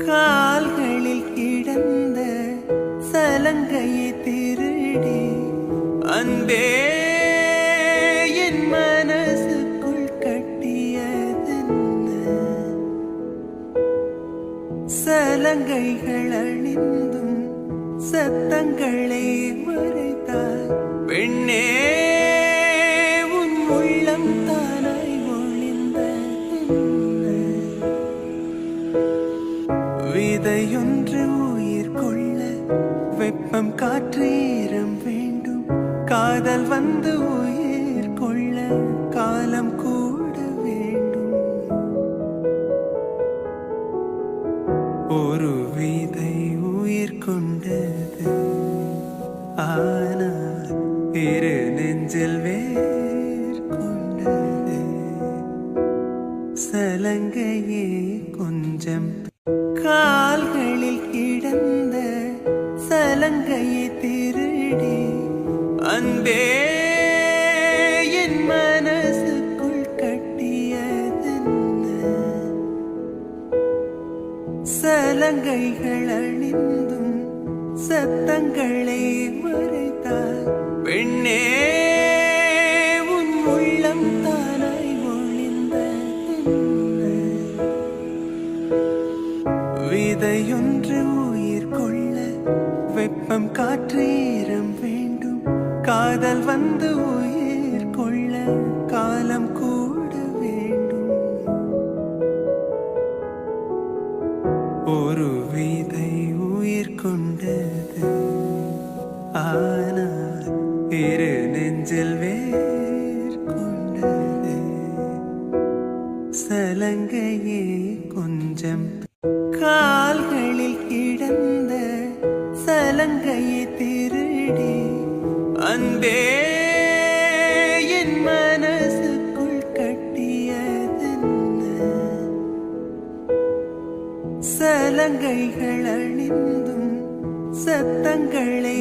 கால்களில் கிடந்த சலங்கையை திருடி அன்பே என் மனசுக்குள் கட்டியதென்ன சலங்கைகள் அணிந்தும் சத்தங்களை மறைத்தாய் பெண்ணே உன் உள்ளம் தானாய் ஒளிந்ததென்ன விதையொன்று உயிர் கொள்ள வெப்பம் காற்று ஈரம் வேண்டும் காதல் வந்து உயிர் கொள்ள காலம் கூட வேண்டும் ஒரு விதை உயிர் கொண்டது ஆனால் இரு நெஞ்சில் வேர் கொண்டது சலங்கையே கொஞ்சம் கால்களில் கிடந்த சலங்கையை திருடி அன்பே என் மனசுக்குள் கட்டியதென்ன சலங்கைகள் அணிந்தும் சத்தங்களை மறைத்தாய் பெண்ணே உன் உள்ளம் தானாய் ஒளிந்ததென்ன விதையொன்று உயிர் கொள்ள வெப்பம் காற்று ஈரம் வேண்டும் காதல் வந்து உயிர் கொள்ள காலம் கூட வேண்டும் ஒரு விதை உயிர் கொண்டது ஆனால் இரு நெஞ்சில் வேர் கொண்டது சலங்கையே கொஞ்சம் கால்களில் கிடந்த சலங்கையை திருடி அன்பே என் மனசுக்குள் கட்டியதென்ன சலங்கைகள் அணிந்தும் சத்தங்களை